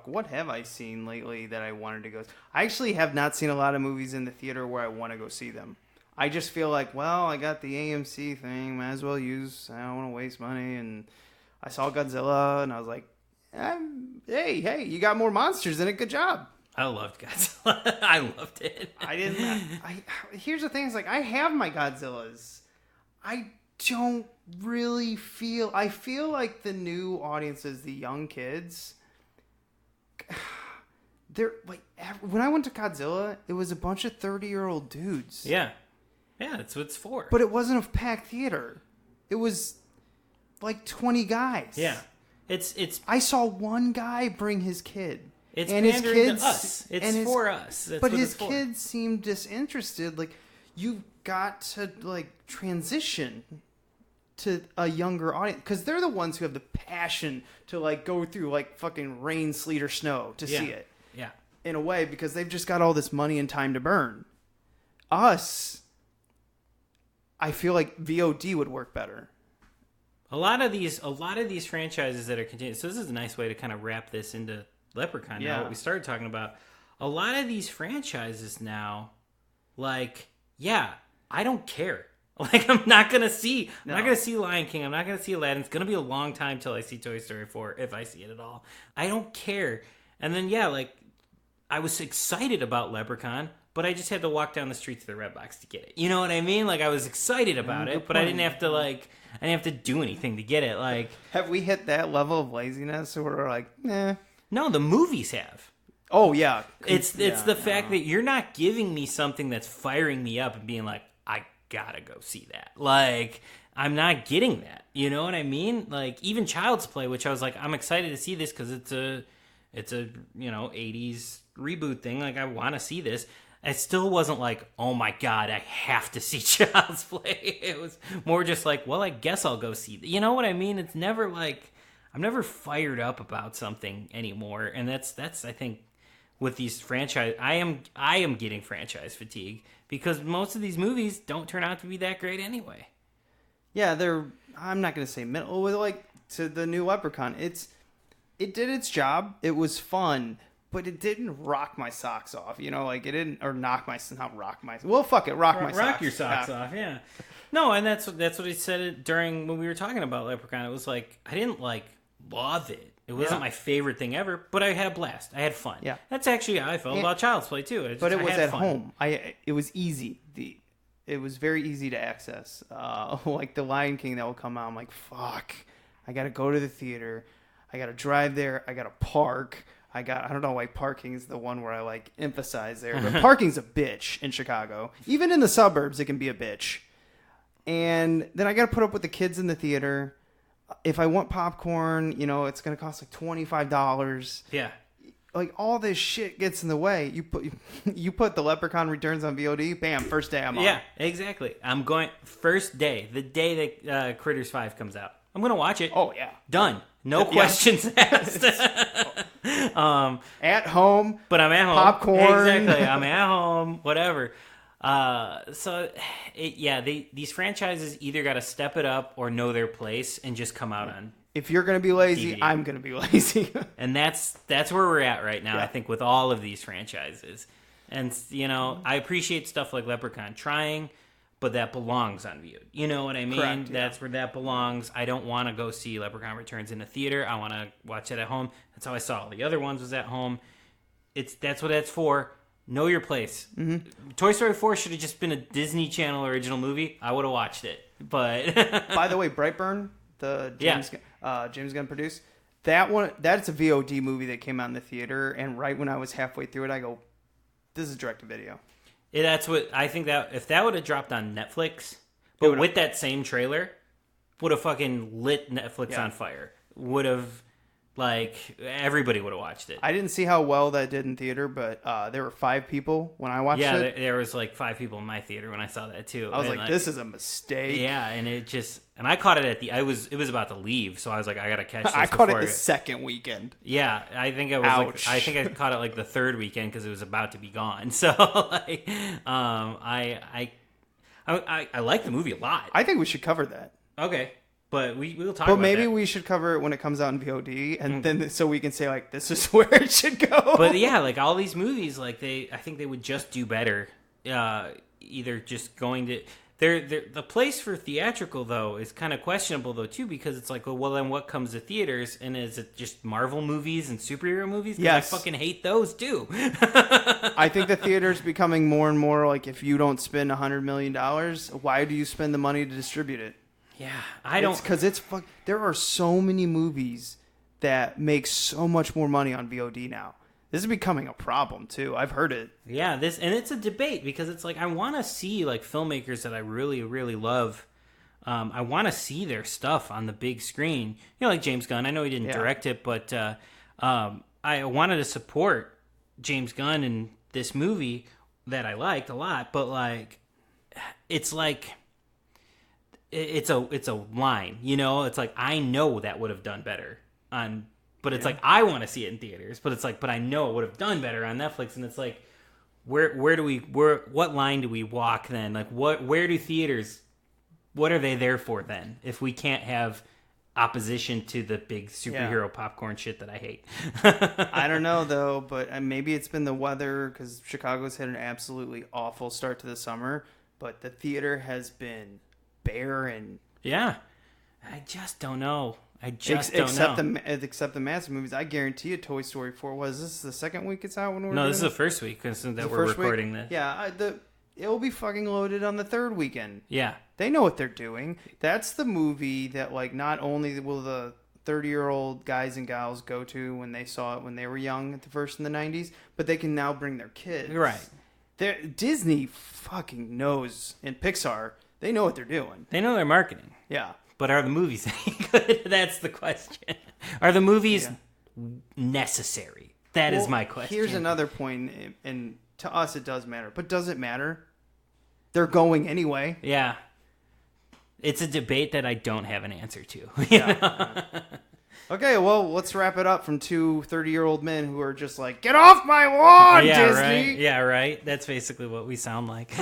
what have I seen lately that I wanted to go? I actually have not seen a lot of movies in the theater where I want to go see them. I just feel like, well, I got the AMC thing, might as well use. I don't want to waste money, and I saw Godzilla, and I was like, hey, you got more monsters in it. Good job. I loved Godzilla. I loved it. Here's the thing: is like I have my Godzillas. I don't really feel. I feel like the new audiences, the young kids, they're like. When I went to Godzilla, it was a bunch of 30-year-old dudes. Yeah, that's what it's for. But it wasn't a packed theater. It was like 20 guys. Yeah, it's. I saw one guy bring his kid. It's and his kids, to us. It's for us. That's but what his it's for. kids seemed disinterested. Like, you got to like transition to a younger audience because they're the ones who have the passion to like go through like fucking rain, sleet, or snow to see it. Yeah, in a way, because they've just got all this money and time to burn. Us, I feel like VOD would work better. A lot of these franchises that are continuing. So this is a nice way to kind of wrap this into Leprechaun. Yeah. Now, what we started talking about. A lot of these franchises now, like, yeah, I don't care. Like, I'm not gonna see Lion King. I'm not gonna see Aladdin. It's gonna be a long time till I see Toy Story 4, if I see it at all. I don't care. And then like, I was excited about Leprechaun, but I just had to walk down the street to the Redbox to get it. You know what I mean? Like, I was excited about it, but I didn't have to do anything to get it. Like, have we hit that level of laziness where we're like, eh? No, the movies have. Oh yeah, it's the fact that you're not giving me something that's firing me up and being like, I gotta go see that. Like, I'm not getting that. You know what I mean? Like, even Child's Play, which I was like, I'm excited to see this because it's a 80s reboot thing. Like, I want to see this. It still wasn't like, oh my God, I have to see Child's Play. It was more just like, well, I guess I'll go see that. You know what I mean? It's never like, I'm never fired up about something anymore. And that's I think, with these franchise, I am getting franchise fatigue because most of these movies don't turn out to be that great anyway. Yeah, I'm not going to say middle. Like, to the new Leprechaun, it did its job. It was fun. But it didn't rock my socks off, you know, like it didn't, or rock my socks off. Rock your socks off, yeah. No, and that's what I said during when we were talking about Leprechaun. It was like, I didn't like love it. It wasn't my favorite thing ever, but I had a blast. I had fun. Yeah. That's actually how I felt about Child's Play too. It was at home. It was easy. It was very easy to access. Like the Lion King that will come out, I'm like, fuck, I got to go to the theater. I got to drive there. I got to park. I don't know why parking is the one where I like emphasize there, but parking's a bitch in Chicago. Even in the suburbs, it can be a bitch. And then I got to put up with the kids in the theater. If I want popcorn, you know, it's going to cost like $25. Yeah. Like all this shit gets in the way. You put the Leprechaun Returns on VOD, bam, first day I'm on. Yeah, exactly. I'm going first day, the day that Critters 5 comes out. I'm going to watch it. Oh, yeah. Done. No questions asked. At home. But I'm at home. Popcorn. Exactly. I'm at home. Whatever. These franchises either got to step it up or know their place and just come out on. If you're going to be lazy, DVD. I'm going to be lazy. And that's where we're at right now, I think, with all of these franchises. And, you know, I appreciate stuff like Leprechaun trying, but that belongs on VOD. You know what I mean? Correct, That's where that belongs. I don't want to go see Leprechaun Returns in a theater. I want to watch it at home. That's how I saw all the other ones, was at home. That's what that's for. Know your place. Mm-hmm. Toy Story 4 should have just been a Disney Channel original movie. I would have watched it. But by the way, Brightburn, the James Gunn produced, that's a VOD movie that came out in the theater, and right when I was halfway through it, I go, this is direct to video. That's what I think, that if that would have dropped on Netflix, but with that same trailer, would have fucking lit Netflix on fire. Would have, like, everybody would have watched it. I didn't see how well that did in theater, but there were 5 people when I watched it. Yeah, there was like 5 people in my theater when I saw that too. I was like, this is a mistake. Yeah, and I caught it it was about to leave, so I was like, I gotta catch this. I caught it the second weekend. Yeah, I think I was I think I caught it like the third weekend because it was about to be gone. So like, I like the movie a lot. I think we should cover that. Okay. But we'll talk about that. But maybe we should cover it when it comes out in VOD, and then so we can say, like, this is where it should go. But yeah, like all these movies, like I think they would just do better either just going to the place for theatrical though is kind of questionable though too, because it's like, well then what comes to theaters, and is it just Marvel movies and superhero movies? 'Cause Yes, I fucking hate those too. I think the theater's becoming more and more like, if you don't spend $100 million, why do you spend the money to distribute it? Yeah, I don't, because there are so many movies that make so much more money on VOD now. This is becoming a problem too. I've heard it. Yeah, and it's a debate, because it's like, I want to see like filmmakers that I really, really love. I want to see their stuff on the big screen. You know, like James Gunn. I know he didn't direct it, but I wanted to support James Gunn in this movie that I liked a lot. But like, it's like, it's a line. You know, it's like, I know that would have done better on. But it's like, I want to see it in theaters. But it's like, but I know it would have done better on Netflix. And it's like, what line do we walk then? Like, where do theaters, what are they there for then? If we can't have opposition to the big superhero popcorn shit that I hate. I don't know though, but maybe it's been the weather, because Chicago's had an absolutely awful start to the summer. But the theater has been bare and I just don't know. Except the massive movies. I guarantee you, Toy Story 4 was this the second week it's out when we're this is the first week that we're recording this. Yeah, it'll be fucking loaded on the third weekend. Yeah, they know what they're doing. That's the movie that, like, not only will the 30-year-old guys and gals go to when they saw it when they were young at the first in the 90s, but they can now bring their kids. Right. Disney fucking knows, and Pixar, they know what they're doing. They know their marketing. Yeah. But are the movies any good? That's the question. Are the movies necessary? That is my question. Here's another point, and to us it does matter. But does it matter? They're going anyway. Yeah. It's a debate that I don't have an answer to. Yeah. Okay, well, let's wrap it up from two 30-year-old men who are just like, get off my lawn, Disney! Right. Yeah, right. That's basically what we sound like.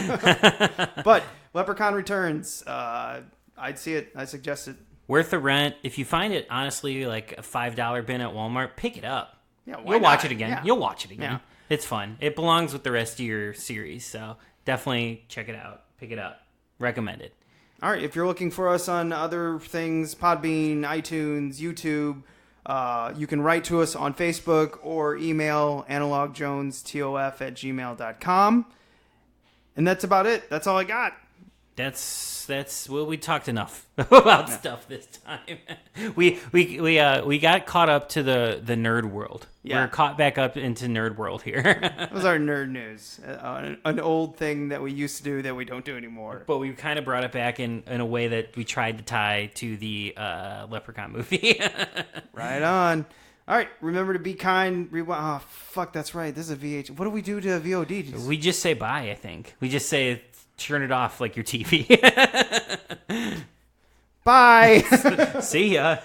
But Leprechaun Returns, I'd see it. I suggest it. Worth the rent. If you find it, honestly, like a $5 bin at Walmart, pick it up. Yeah, You'll watch it again. Yeah. You'll watch it again. Yeah. It's fun. It belongs with the rest of your series, so definitely check it out. Pick it up. Recommend it. All right, if you're looking for us on other things, Podbean, iTunes, YouTube, you can write to us on Facebook or email analogjonestof@gmail.com. And that's about it. That's all I got. That's well, we talked enough about stuff this time. we got caught up to the nerd world. Yeah. We're caught back up into nerd world here. That was our nerd news, an old thing that we used to do that we don't do anymore. But we kind of brought it back in a way that we tried to tie to the Leprechaun movie. Right on. All right, remember to be kind. Oh, fuck, that's right. This is a VH. What do we do to VOD? We just say bye, I think. We just say turn it off like your TV. Bye. See ya.